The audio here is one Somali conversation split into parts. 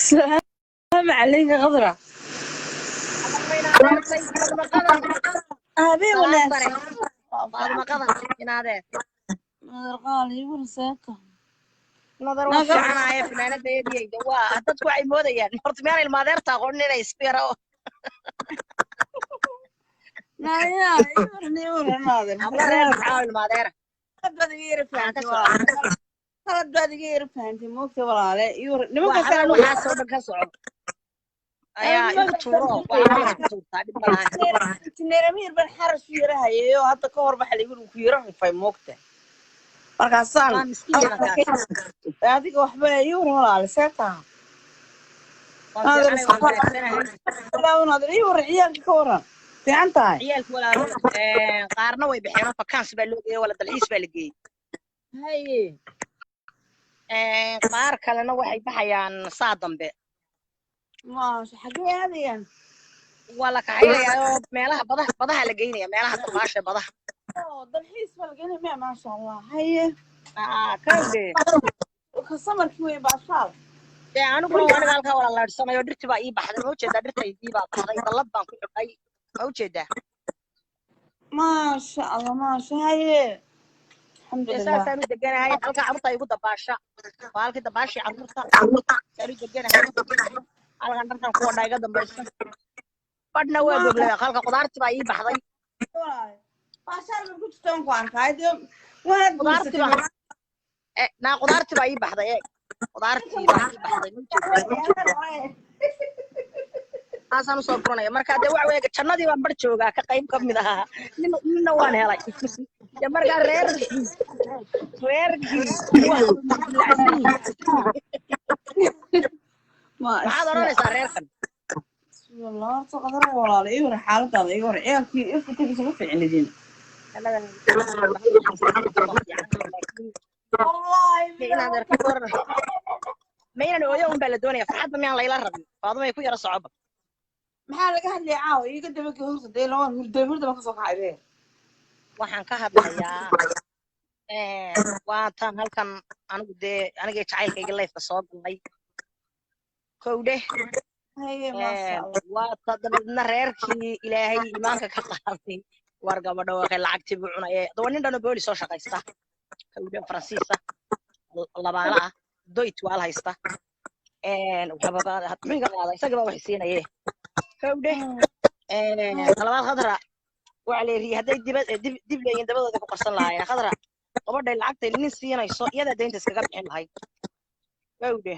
السلام عليك غضرة. وين هذا فاطمة قدر هذه سلام ولا سنة فاطمة قدر وين هذا غالي ورساكة نظر وفي عنا في العناد بيدي دوا هتدكوا عي مودة يعني مرتبين المادير تاخذني يسبيرو لا يا يورني ورنادر أبلا رير بحاول المادير بدي غير فهمتي كسر خلت بدي غير فهمتي موقتي ولا لا يور نمك وحلا كان نوحا صوبا كسر أيا يكتورو وحلا يكتور تعدي بلاها تنيرمير بالحرس في رهاي يو حتى كور بحال يقول في رهاي في موقته markaasaan waa miskiin kaas adiga waxba yur walaal seeta waan fiicanay waan wanaagsanay yur ciyaalka ka waran fiican tahay ciyaalka walaalo qaarna way bixeen vakaans baa loo geeyay wala dalxiis baa la geeyay haye qaar kalena waxay baxayaan saa dambe maasha xagee aadayaan wala kaxaynayaa meelaha badaha la geynaya meelaha dabaasha badaha dalxiis baa la geynaya maasha allah haye kawde samarkii wey baashaal aniguna aniga halkaa wala laadhsanayo dhirtii baa ii baxday ma ujeedaa dhirtaydii baa baxday dallad baan ku xidhay ma ujeedaa maasha allah maasha haye alxamdulilah saasaan u deganahay halkaa carruurta igu dabaasha waa halkii dabaashii carruurta saan u deganahay halkan dharkan kuwa dhaa iga dambaysa badhna waa goglay halka qudaartii baa ii baxday baashaal baan ku jirtaan ku arkaa waad qudaartii baa qudaartii baa ii baxday qudaartii baa ii baxday aasaan usoo guranaya marka dee waxa weeye jannadii baan bar joogaa ka qayb ka mid ahaa nina waan helay dee markaa reerkii maxaad odhanaysaa reerkan والله تقدر ولا لا يوري حالته يوري عيالكي يفتكي شو في عندين والله ما ينا ويوم بلدوني فحد ما يلا يلا ربي فاضي يكون يرى صعوبة maxaa laga hadlay caaw iga daba ka hortay loo hurda ka soo kacay waxaan ka hadlayaa waa tan halkan anigu dee aniga jacaylkayga leefka soo galay kowdhe waa tadabadna reerkii ilaahay iimaanka ka qaaday war gabadha waxay lacagtii buu cunay daba nin dhano booli soo shaqaysta kowdhe faransiisa labaala ah doyt waal haysta waxba qaada isaga baa wax siinaye kowdhe talabaad khadra waxa leeyahay hadday dib leeyihiin dabadooda ku qarsan lahaayeen khadra gabadhay lacagtay nin siinayso iyadaa deynta iskaga bixin lahayd kowdhe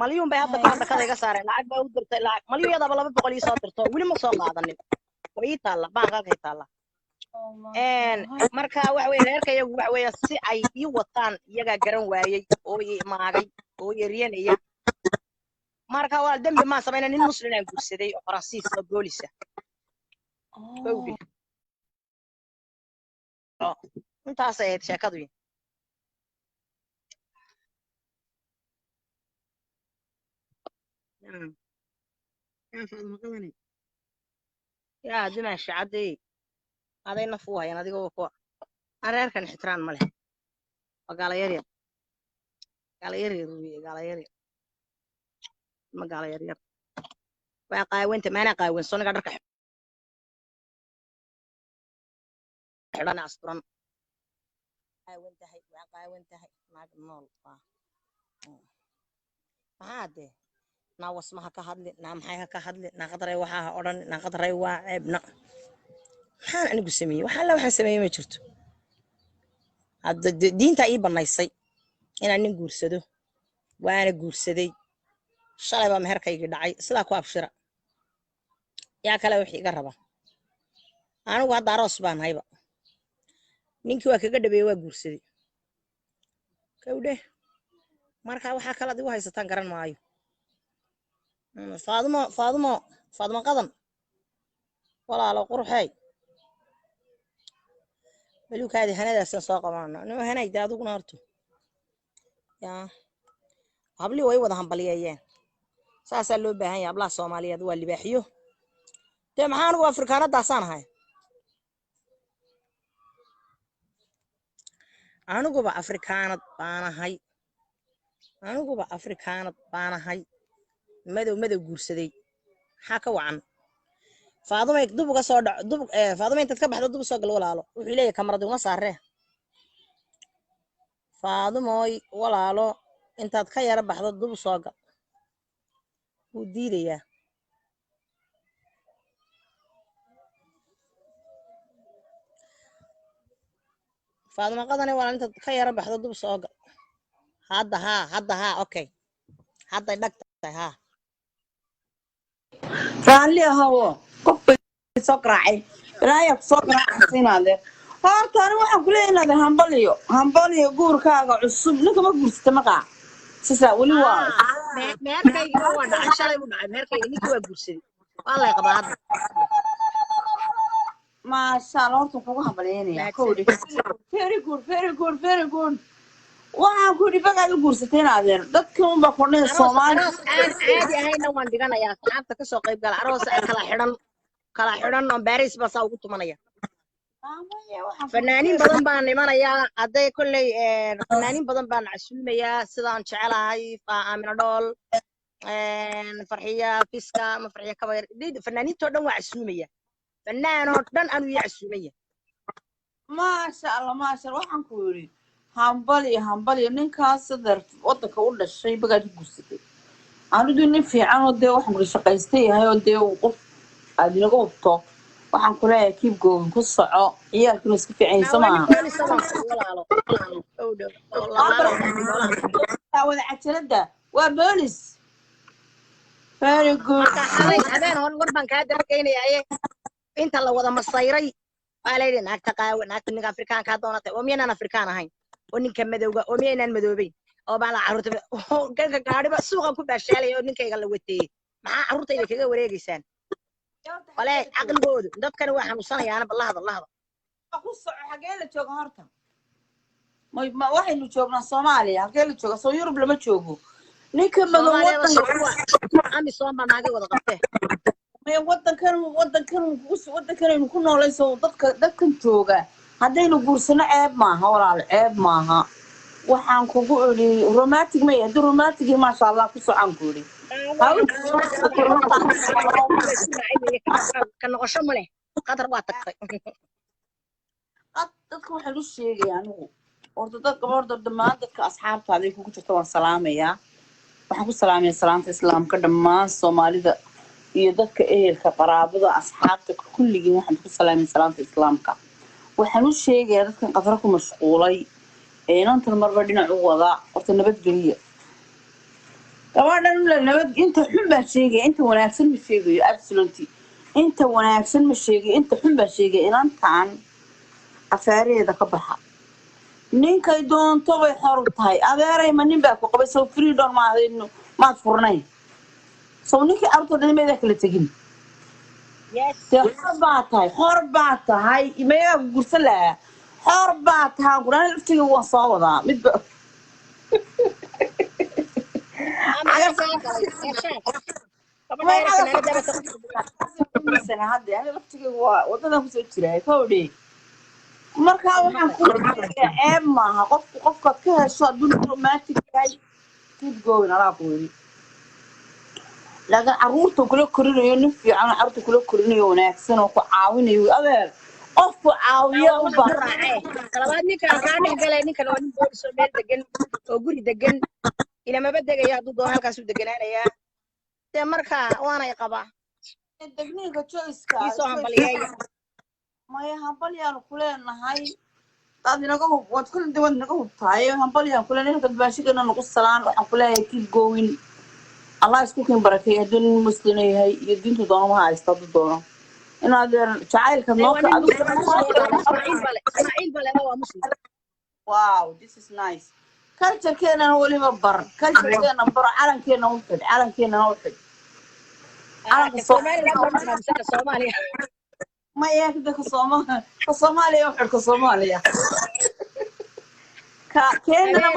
malyuun bay hadda kahor dhakada iga saareen lacag baa u dirtay lacag malyuun yadaaba 200 ii soo dirto weli ma soo qaadanin way ii taalla baanka halkay taalla marka waxa weeye reerka iyagu waxa weeye si ay ii wataan iyagaa garan waayey oo ii maagay oo yeryanaya marka waa dambi ma sameeyna nin muslim aan guursaday oo faransiis oo boolisa kowdhe intaas ay sheekadu يا دمشق عدي هذا ينفوها يعني هذه هو أنا كان احترام مله وقال يريد قال يريد قال يريد ما قال يريد وقاي وانت ما أنا قاي وين صون قدرك حلنا أسطران قاي وانت هاي ما نول هذا ناوس ما كهادل نام حيها كهادل نقدر يوحها أورن نقدر يوح ابن حان أنا قسمي وحلا وحن سمي ما شرت هذا دين تأيب النايسي أنا نقول سدو وأنا أقول سدي شلون بمهر كي يدعي سلاك وابشرة يا كلا وحي قربا أنا وهذا راس بان هاي بقى نينكي وكجد بيوا أقول سدي كوده مركا وحا كلا دي وهاي ستان قرن معايو فاطمة قدم ولا لو قرحي ملوك هذه هنا داس ساق معنا إنه هنا يدادو نارتو يا قبلي وي وده هم بليايين ساس اللي بهاي يا بلا صومالية دول اللي بيحيو تم حانو أفريقيا داسان هاي أنا جوا أفريقيا بانا هاي madow guursaday maxaa ka wacan faadumay dub uga soo dhac dub faadumay intaad ka baxdo dub soo gal walaalo wuxuu leeyahay kamarad uma saaree faadumoy walaalo intaad ka yara baxdo dub soo gal wuu diidayaa faaduma qadane walaal intaad ka yara baxdo dub soo gal hadda haa okay hadday dhagtahay haa raalli ahawo qof bay soo garaacay ilaahay ku soo garaacaysiinaade horta ani waxaan ku leeyahay hambaliyo guurkaaga cusub ninka ma guursata maqaa sisa weli waa meerkayga waa dhacay shalay u dhacay meerkayga ninkii waa guursaday waa lay qabaa hadda maasha Allah horta kugu hambalyeynaya kowdi very good waxaan ku dhibaga u guursatay adeer dadka un ba qornay Soomaali caadi ahayna waan dhiganayaa saxaabta ka soo qayb gala aroos kala xidhan oo Paris bas ugu tumanaya fanaaniin badan baan nimanayaa haday kulay fanaaniin badan baan casuumayaa sidaan jecelahay Aamina Dhool farxiya fiska ma farxiya kabayr fanaaniinto dhan waa casuumaya fanaano dhan aanu ii casuumaya maasha Allah waxaan ku yiri hambaliyo ninkaas sadar wadanka u dhashay bagaad u guursatay aanu nin fiican oo dee waxaan ku shaqaystay yahay oo dee qof aad inaga hubto waxaan ku leeyahay keep going ku soco ciyaalkuna iska fiican Soomaa wada cajalada waa boolis very good habeen hor war baan ka darkeenayaa inta la wada masayray aleeyay naagta qaawa naagta ninka Afrikaanka doonatay oo miyaan Afrikaan ahayn oo ninka madowga oo miyaan madoobay oo bala carruurta ganka gaadhiba suuqa ku baashalay oo ninkayga la watay maxaa carruurtayda kaga wareegaysaan wala aqligoodu dadkan waa xanuunsanayaan ballahada ku soco xagee la joogo horta ma waxaynu joognaa Soomaaliya xagee la joogo soo Yurub lama joogo ninka madow ami Soomaaliya wada qabtay wadankan ku noolayso dadkan jooga hadaynu guursano ceeb maaha waxaan kugu iri romantic ma yahay romantic ma sha Allah ku socon guuri kan noqosho ma leh qadar waa tagtay dadku waxa lu sheegayaan ordo dad gabarda dhamaan dadka asxaabtaada ay kugu jirto waan salaamayaa waxaan ku salaamayaa salaamta islaamka dhamaan Soomaalida iyo dadka ehelka qaraabada asxaabta kulligiin waxaan ku salaamayaa salaamta islaamka waxaan u sheegayaa dadkan qadar ku mashquulay inta marba dhinac u wada horta nabad geliya gabadhan la nabad inta xun baa sheegay inta wanaagsan ma sheegayo absolutely inta wanaagsan ma sheegay inta xun baa sheegay inantaan afaareeda ka baxa ninkay doonto way xor tahay adeeray ma nin baa ku qabay soo freedom ma ahayno ma furnay soo ninkii arto dhinameeda kala tagin xor baa tahay imeeyaa gursan lahaa xor baa tahay quraan laftiga waan soo wadaa midba هذا أنا لفتي وضنا في سجرة كودي مركا وحن كل عام قف كه شو دون رومانتيك جاي keep going على قولي لكن عروضه كله كورينو ينفي عن عروضه كله كورينو وناكسن وقعاوني وأبد قف عاوية وبراعي طلبات كان قال كان وين بولس ميل دقن وقولي دقن إلى ما بدك يا ضد هالكاسو دقن أنا يا تمركا وأنا يقبع الدقنية كتشويسكا ما هي هبليان كلنا هاي قاعد نقول وتكون دوّن نقول طاية هبليان كلنا نقدر باشيكنا نقول سلام وحنا keep going الله يسكتين بركة يدين المسلمين هاي يدين تدورهم هاي استضدورهم إن هذا شعير كنوك إسماعيل بلا هو مسلم واو this is nice culture كنا هو اللي مبر culture كنا مبر عالم كنا وحد عالم كنا وحد عالم الصومالي ما يكذا كصومالي وحد كصومالي كنا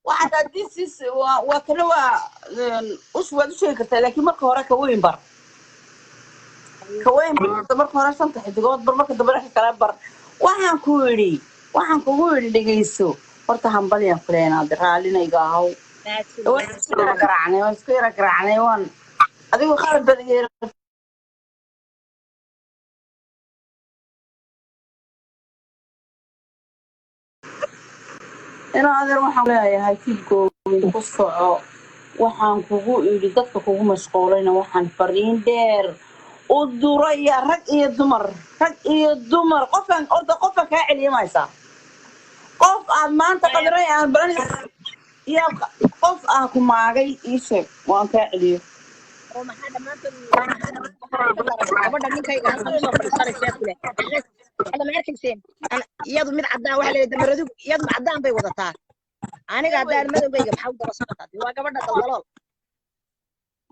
واحد ديسيس وكلوا وش وادو شيء كرت لكن مركه هراك كوين بر مركه هراك سنت حدقود بر مركه دبر كلام بر waxaan ku yiri dhageyso horta hambalyan kuleena raalinayga ahaw waan isku yara garaacnay waan adigu qalab badigeer inaa adeer waxaan leeyahay kibkooyin ku soco waxaan kugu idhi dadka kugu mashquulayna waxaan fariin dheer u duraya rag iyo dumar qofkan orda qofka kaa celiyamaysaa qof aad maanta qadaray aan baran iyo qof aan ku maagay ii sheeg waan kaa celiyo oo maxaa dhamaantood gabadha ninkayga halkan soo fadhiisanaysaa kule hada ma arkayseen iyadu mid caddaan waxa leeyahay damaradu iyadu caddaan bay wadataa aniga haddaan madowgayga maxaa u daba socotaa waa gabadha daldalool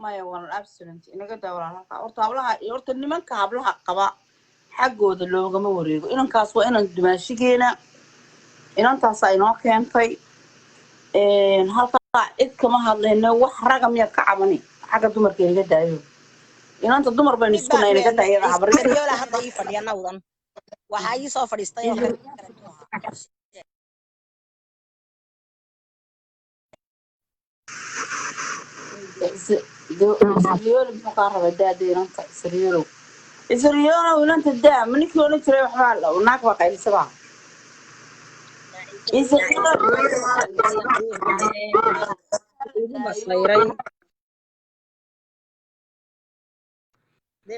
maya waan absolute inaga dawraan halka horta hablaha iyo horta nimanka hablaha qaba xaggooda loogama wareego inankaas waa inan dumaashigeena inantaas ay noo keentay halka cid kama hadlayno wax raga miyaad ka cabani xagga dumarka inaga daayo inanta dumar baynu isku nahay inaga daayada habaryola hadda ii fadhiya nawdan waxaa ii soo fadhiistay oo Isriyoolo muxuu kaa rabaa daada inanta Isriyoolo inanta daa ma ninkii odhan jiray waxbaa naag baa qaylisabaa maslayray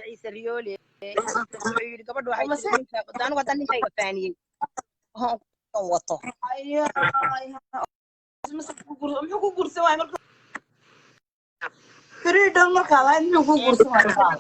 ciise riyoole wuxuu yidhi gabadha waxay anigu hadda ninkayga faaniyey oon wato muxuu ku guursan waay marka freedom markaad ahayd muxuu ku guursan waay